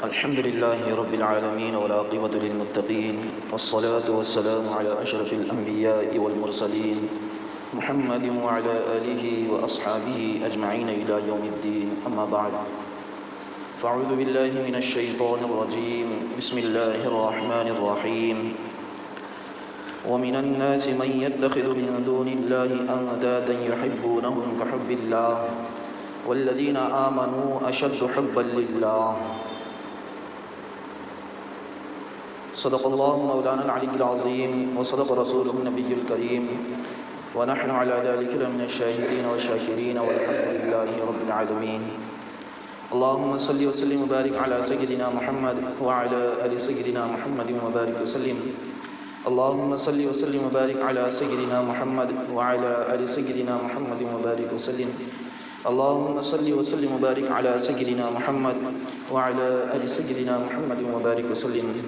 الحمد لله رب العالمين والعاقبة للمتقين والصلاة والسلام على أشرف الأنبياء والمرسلين محمد وعلى آله وأصحابه أجمعين إلى يوم الدين. أما بعد، فأعوذ بالله من الشيطان الرجيم. بسم الله الرحمن الرحيم. ومن الناس من يتخذ من دون الله أندادا يحبونهم كحب الله والذين آمنوا أشد حبا لله. صدق الله مولانا العلي العظيم وصدق رسوله النبي الكريم ونحن على ذلك من الشاهدين والشاكرين والحمد لله رب العالمين. اللهم صل وسلم وبارك على سيدنا محمد وعلى آل سيدنا محمد وبارك وسلم. اللهم صل وسلم وبارك على سيدنا محمد وعلى آل سيدنا محمد وبارك وسلم. اللهم صل وسلم وبارك على سيدنا محمد وعلى آل سيدنا محمد وبارك وسلم.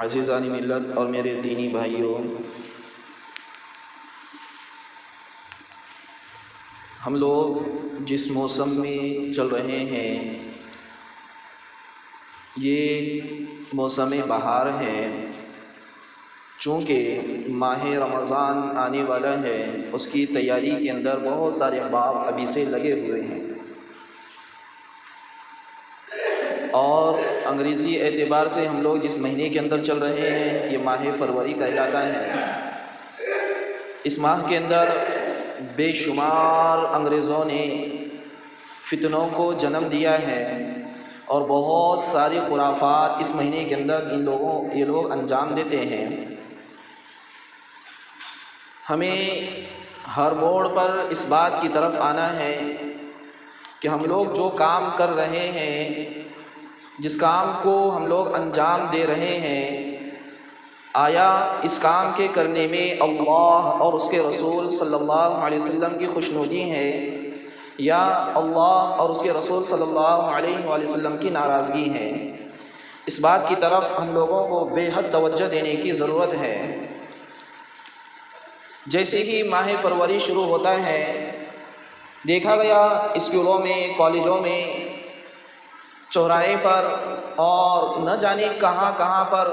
عزیزان ملت اور میرے دینی بھائیوں، ہم لوگ جس موسم میں چل رہے ہیں یہ موسم بہار ہے. چونکہ ماہ رمضان آنے والا ہے، اس کی تیاری کے اندر بہت سارے احباب ابھی سے لگے ہوئے ہیں، اور انگریزی اعتبار سے ہم لوگ جس مہینے کے اندر چل رہے ہیں یہ ماہ فروری کہلاتا ہے. اس ماہ کے اندر بے شمار انگریزوں نے فتنوں کو جنم دیا ہے اور بہت ساری خرافات اس مہینے کے اندر یہ لوگ انجام دیتے ہیں. ہمیں ہر موڑ پر اس بات کی طرف آنا ہے کہ ہم لوگ جو کام کر رہے ہیں، جس کام کو ہم لوگ انجام دے رہے ہیں، آیا اس کام کے کرنے میں اللہ اور اس کے رسول صلی اللہ علیہ وسلم کی خوشنودی ہے یا اللہ اور اس کے رسول صلی اللہ علیہ وآلہ وسلم کی ناراضگی ہے؟ اس بات کی طرف ہم لوگوں کو بے حد توجہ دینے کی ضرورت ہے. جیسے ہی ماہ فروری شروع ہوتا ہے، دیکھا گیا اسکولوں میں، کالجوں میں، چوراہے پر اور نہ جانے کہاں کہاں پر،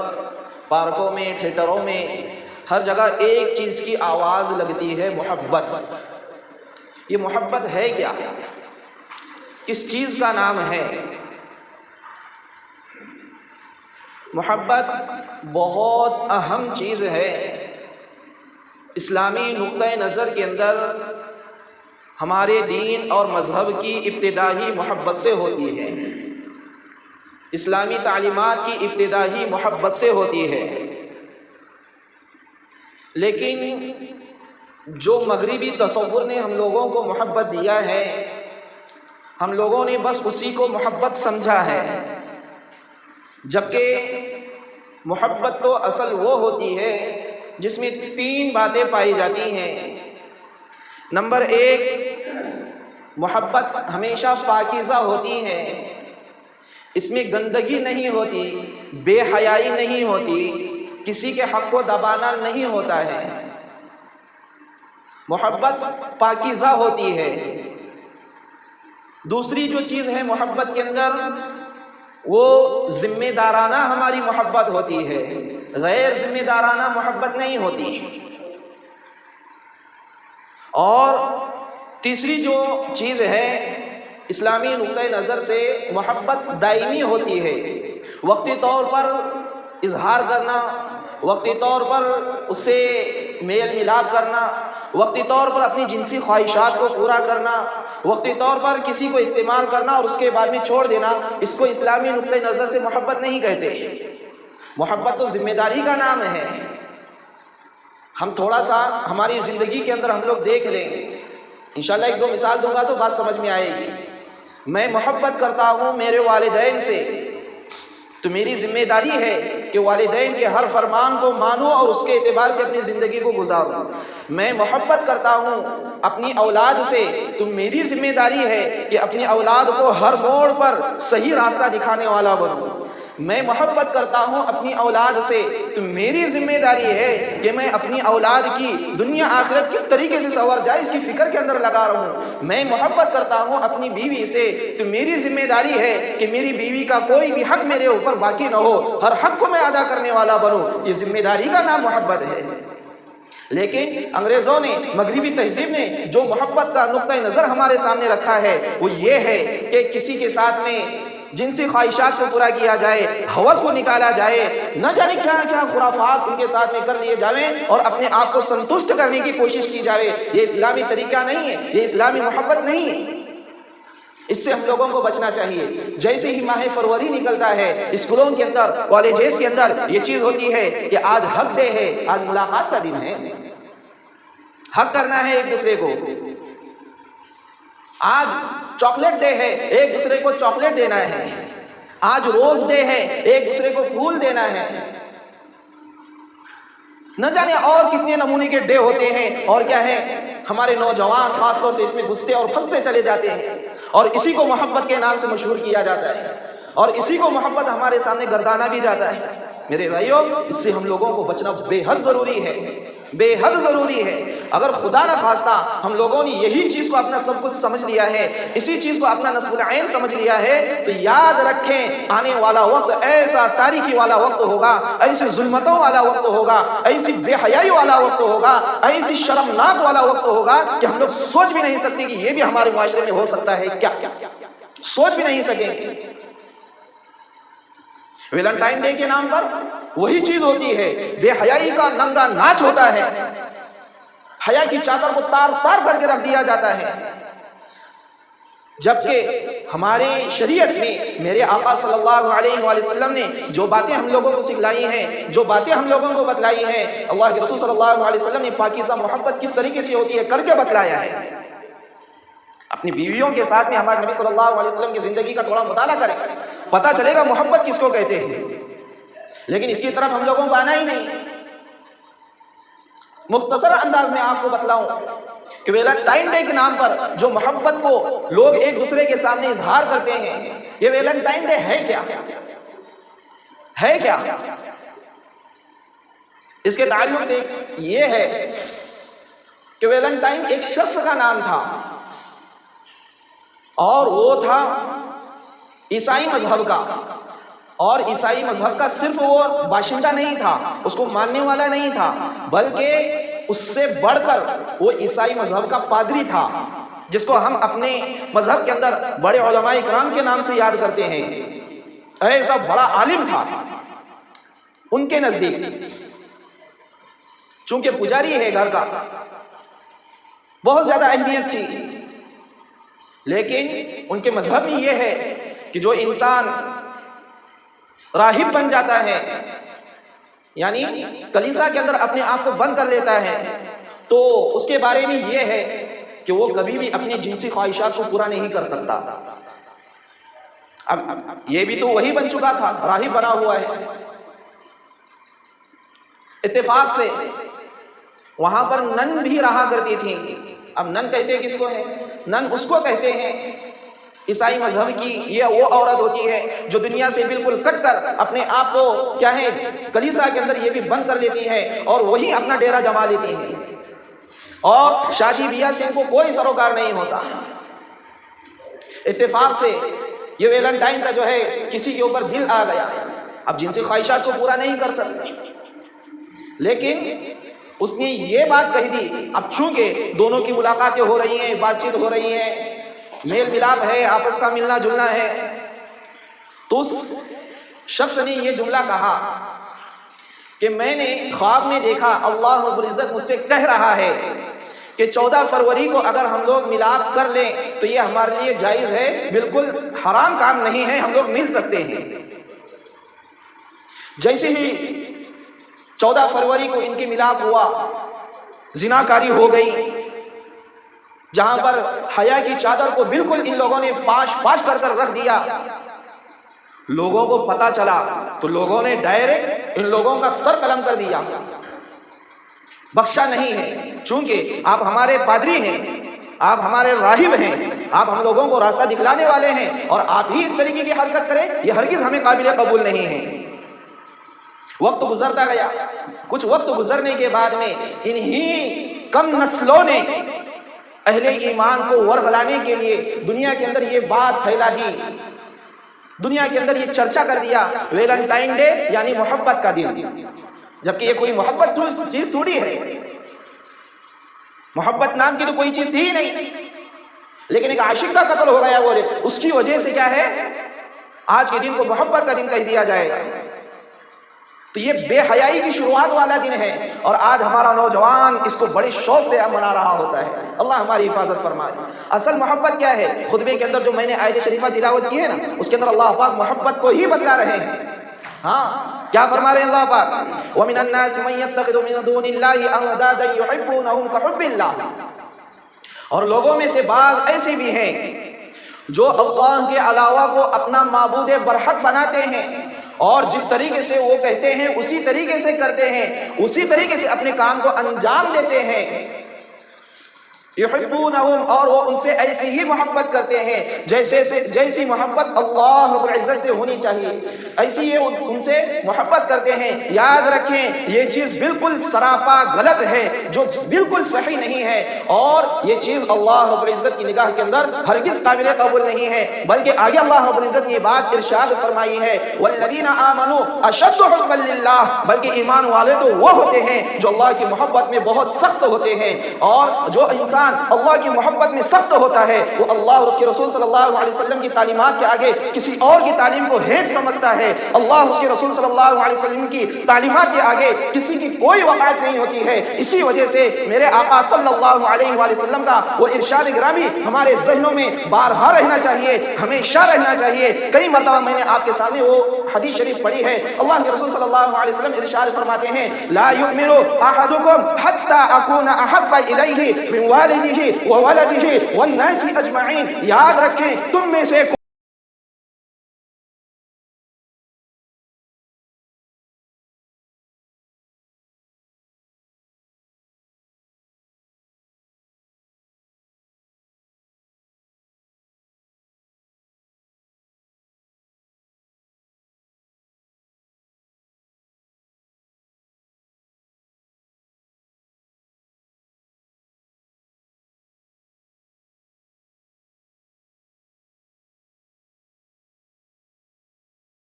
پارکوں میں، تھیٹروں میں، ہر جگہ ایک چیز کی آواز لگتی ہے: محبت. یہ محبت ہے کیا؟ کس چیز کا نام ہے؟ محبت بہت اہم چیز ہے. اسلامی نقطۂ نظر کے اندر ہمارے دین اور مذہب کی ابتدا ہی محبت سے ہوتی ہے. اسلامی تعلیمات کی ابتدا ہی محبت سے ہوتی ہے. لیکن جو مغربی تصور نے ہم لوگوں کو محبت دیا ہے، ہم لوگوں نے بس اسی کو محبت سمجھا ہے، جبکہ محبت تو اصل وہ ہوتی ہے جس میں 3 باتیں پائی جاتی ہیں. نمبر 1، محبت ہمیشہ پاکیزہ ہوتی ہے، اس میں گندگی نہیں ہوتی، بے حیائی نہیں ہوتی، کسی کے حق کو دبانا نہیں ہوتا ہے. محبت پاکیزہ ہوتی ہے. دوسری جو چیز ہے محبت کے اندر، وہ ذمہ دارانہ ہماری محبت ہوتی ہے، غیر ذمہ دارانہ محبت نہیں ہوتی. اور تیسری جو چیز ہے اسلامی نقطۂ نظر سے، محبت دائمی ہوتی ہے. وقتی طور پر اظہار کرنا، وقتی طور پر اس سے میل ملاپ کرنا، وقتی طور پر اپنی جنسی خواہشات کو پورا کرنا، وقتی طور پر کسی کو استعمال کرنا اور اس کے بعد میں چھوڑ دینا، اس کو اسلامی نقطۂ نظر سے محبت نہیں کہتے. محبت تو ذمہ داری کا نام ہے. ہم تھوڑا سا ہماری زندگی کے اندر ہم لوگ دیکھ لیں، انشاءاللہ 1-2 مثال دوں گا تو بات سمجھ میں آئے گی. میں محبت کرتا ہوں میرے والدین سے، تو میری ذمہ داری ہے کہ والدین کے ہر فرمان کو مانوں اور اس کے اعتبار سے اپنی زندگی کو گزاروں. میں محبت کرتا ہوں اپنی اولاد سے، تو میری ذمہ داری ہے کہ اپنی اولاد کو ہر موڑ پر صحیح راستہ دکھانے والا بنوں. میں محبت کرتا ہوں اپنی اولاد سے، تو میری ذمہ داری ہے کہ میں اپنی اولاد کی دنیا آخرت کس طریقے سے سنور جائے اس کی فکر کے اندر لگا رہوں۔ میں محبت کرتا ہوں اپنی بیوی سے، تو میری ذمہ داری ہے کہ میری بیوی کا کوئی بھی حق میرے اوپر باقی نہ ہو، ہر حق کو میں ادا کرنے والا بنوں۔ یہ ذمہ داری کا نام محبت ہے۔ لیکن انگریزوں نے، مغربی تہذیب نے جو محبت کا نقطۂ نظر ہمارے سامنے رکھا ہے وہ یہ ہے کہ کسی کے ساتھ میں جنسی خواہشات کو پورا کیا جائے، ہوس کو نکالا جائے، نہ جانے کیا کیا خرافات ان کے ساتھ میں کر لیے جائیں اور اپنے آپ کو سنتشٹ کرنے کی کوشش کی جائے۔ یہ اسلامی طریقہ نہیں ہے، یہ اسلامی محبت نہیں ہے۔ اس سے ہم لوگوں کو بچنا چاہیے۔ جیسے ہی ماہ فروری نکلتا ہے، اسکولوں کے اندر، کالجز کے اندر یہ چیز ہوتی ہے کہ آج حق ڈے ہے، آج ملاقات کا دن ہے، حق کرنا ہے ایک دوسرے کو، آج چاکلیٹ ڈے ہے، ایک دوسرے کو چاکلیٹ دینا ہے، آج روز ڈے ہے، ایک دوسرے کو پھول دینا ہے، نہ جانے اور کتنے نمونے کے ڈے ہوتے ہیں۔ اور کیا ہے، ہمارے نوجوان خاص طور سے اس میں گھستے اور پھنستے چلے جاتے ہیں، اور اسی کو محبت کے نام سے مشہور کیا جاتا ہے، اور اسی کو محبت ہمارے سامنے گردانا بھی جاتا ہے۔ میرے بھائیوں، اس سے ہم لوگوں کو بچنا بے حد ضروری ہے، بے حد ضروری ہے۔ اگر خدا نہ خواستہ ہم لوگوں نے یہی چیز کو اپنا سب کچھ سمجھ لیا ہے، اسی چیز کو اپنا نصب العین سمجھ لیا ہے، تو یاد رکھیں آنے والا وقت ایسا تاریکی والا وقت ہوگا، ایسی ظلمتوں والا وقت ہوگا، ایسی بے حیائی والا وقت ہوگا، ایسی شرمناک والا وقت ہوگا کہ ہم لوگ سوچ بھی نہیں سکتے کہ یہ بھی ہمارے معاشرے میں ہو سکتا ہے کیا، سوچ بھی نہیں سکیں گے۔ ویلنٹائن ڈے کے نام پر وہی چیز ہوتی ہے، بے حیائی کا ننگا ناچ ہوتا ہے، حیا کی چادر کو تار تار کر کے رکھ دیا جاتا ہے، جبکہ ہمارے شریعت میں میرے آقا صلی اللہ علیہ وآلہ وسلم نے جو باتیں ہم لوگوں کو سکھلائی ہیں، جو باتیں ہم لوگوں کو بتلائی ہیں، اللہ کے رسول صلی اللہ علیہ وسلم نے پاکیزہ محبت کس طریقے سے ہوتی ہے کر کے بتلایا ہے۔ اپنی بیویوں کے ساتھ میں ہمارے نبی صلی اللہ علیہ وسلم کی زندگی کا تھوڑا مطالعہ کریں، پتہ چلے گا محبت کس کو کہتے ہیں۔ لیکن اس کی طرف ہم لوگوں کو آنا ہی نہیں۔ مختصر انداز میں آپ کو بتلاؤں کہ ویلنٹائن ڈے کے نام پر جو محبت کو لوگ ایک دوسرے کے سامنے اظہار کرتے ہیں، یہ ویلنٹائن ڈے ہے کیا؟ ہے کیا؟ اس کے تعلق سے یہ ہے کہ ویلنٹائن ایک شخص کا نام تھا، اور وہ تھا عیسائی مذہب کا، اور عیسائی مذہب کا صرف وہ باشندہ نہیں تھا، اس کو ماننے والا نہیں تھا، بلکہ اس سے بڑھ کر وہ عیسائی مذہب کا پادری تھا، جس کو ہم اپنے مذہب کے اندر بڑے علماء کرام کے نام سے یاد کرتے ہیں۔ ایسا بڑا عالم تھا ان کے نزدیک، چونکہ پجاری ہے گھر کا، بہت زیادہ اہمیت تھی، لیکن ان کے مذہب میں یہ ہے کہ جو انسان راہب بن جاتا ہے، یعنی کلیسا کے اندر اپنے آپ کو بند کر لیتا ہے، تو اس کے بارے میں یہ ہے کہ وہ کبھی بھی اپنی جنسی خواہشات کو پورا نہیں کر سکتا۔ اب یہ بھی تو وہی بن چکا تھا، راہب بنا ہوا ہے۔ اتفاق سے وہاں پر نن بھی رہا کرتی تھی۔ اب نن کہتے کس کو ہے؟ نن اس کو کہتے ہیں عیسائی مذہب کی یہ وہ عورت ہوتی ہے جو دنیا سے بالکل کٹ کر اپنے آپ کو کیا ہے کلیسا کے اندر یہ بھی بند کر لیتی ہے اور وہی اپنا ڈیرا جما لیتی ہے، اور شادی بیاہ سے ان کو کوئی سروکار نہیں ہوتا۔ اتفاق سے یہ ویلنٹائن کا جو ہے کسی کے اوپر دل آ گیا، اب جنسی خواہشات کو پورا نہیں کر سکتے، لیکن اس نے یہ بات کہی دی۔ اب چونکہ دونوں کی ملاقاتیں ہو رہی ہیں، بات چیت ہو رہی ہے، میل ملاپ ہے، آپس کا ملنا جلنا ہے، تو اس شخص نے یہ جملہ کہا کہ میں نے خواب میں دیکھا اللہ رب العزت مجھ سے کہہ رہا ہے کہ 14 فروری کو اگر ہم لوگ ملاپ کر لیں تو یہ ہمارے لیے جائز ہے، بالکل حرام کام نہیں ہے، ہم لوگ مل سکتے ہیں۔ جیسے ہی 14 فروری کو ان کی ملاپ ہوا، زناکاری ہو گئی، جہاں پر حیا کی چادر کو بالکل ان لوگوں نے پاش پاش کر کر رکھ دیا۔ لوگوں کو پتا چلا تو لوگوں نے ڈائریکٹ ان لوگوں کا سر قلم کر دیا، بخشا نہیں ہے۔ چونکہ آپ ہمارے پادری ہیں، آپ ہمارے راہب ہیں، آپ ہم لوگوں کو راستہ دکھلانے والے ہیں، اور آپ ہی اس طریقے کی حرکت کریں، یہ ہرگز ہمیں قابل قبول نہیں ہے۔ وقت گزرتا گیا، کچھ وقت گزرنے کے بعد میں انہی کم نسلوں نے اہل ایمان کو ورغلانے کے لیے دنیا کے اندر یہ بات پھیلا دی، دنیا کے اندر یہ چرچا کر دیا، ویلنٹائن ڈے یعنی محبت کا دن، جبکہ یہ کوئی محبت چیز تھوڑی ہے، محبت نام کی تو کوئی چیز تھی ہی نہیں، لیکن ایک عاشق کا قتل ہو گیا بولے، اس کی وجہ سے کیا ہے آج کے دن کو محبت کا دن کہہ دیا جائے گا۔ تو یہ بے حیائی کی شروعات والا دن ہے، اور آج ہمارا نوجوان اس کو بڑے شوق سے منا رہا ہوتا ہے۔ اللہ ہماری حفاظت فرمائے۔ اصل محبت کیا ہے؟ خطبے کے اندر جو میں نے آیت شریفہ تلاوت کی ہے نا، اس کے اندر اللہ پاک محبت کو ہی بتلا رہے ہیں۔ ہاں کیا فرما رہے ہیں اللہ پاک؟ وَمِنَ النَّاسِ مَن يَتَّخِذُ مِن دُونِ اللَّهِ أَندَادًا يُحِبُّونَهُمْ كَحُبِّ اللَّهِ، اور لوگوں میں سے بعض ایسے بھی ہیں جو اللہ کے علاوہ کو اپنا معبود برحق بناتے ہیں، اور جس طریقے سے وہ کہتے ہیں اسی طریقے سے کرتے ہیں، اسی طریقے سے اپنے کام کو انجام دیتے ہیں۔ یحبونہم، اور وہ ان سے ایسی ہی محبت کرتے ہیں جیسی محبت اللہ رب العزت سے ہونی چاہیے، ایسی یہ ان سے محبت کرتے ہیں۔ یاد رکھیں یہ چیز بالکل سراپا غلط ہے، جو بالکل صحیح نہیں ہے، اور یہ چیز اللہ رب العزت کی نگاہ کے اندر ہرگز قابل قبول نہیں ہے، بلکہ آگے اللہ رب العزت نے یہ بات ارشاد فرمائی ہے والذین آمنوا اشد حبا للہ، بلکہ ایمان والے تو وہ ہوتے ہیں جو اللہ کی محبت میں بہت سخت ہوتے ہیں، اور جو انسان اللہ کی محبت میں سخت ہوتا ہے وہ اللہ اور اس کے رسول صلی اللہ علیہ وسلم کی تعلیمات کے آگے کسی اور کی تعلیم کو ہیچ سمجھتا ہے، اللہ اس کے رسول صلی اللہ علیہ وسلم کی تعلیمات کے آگے کسی کی کوئی وقعت نہیں ہوتی ہے۔ اسی وجہ سے میرے آقا صلی اللہ علیہ وآلہ وسلم کا وہ ارشاد گرامی ہمارے ذہنوں میں بارہا رہنا چاہیے، ہمیشہ رہنا چاہیے۔ کئی مرتبہ میں نے آپ کے سامنے وہ حدیث شریف پڑھی ہے، اللہ کے رسول صلی اللہ علیہ وسلم ارشاد فرماتے ہیں لا یؤمن احدکم حتی اکون احب الیہ من والدہ وولدہ والناس اجمعین۔ یاد رکھیں تم میں سے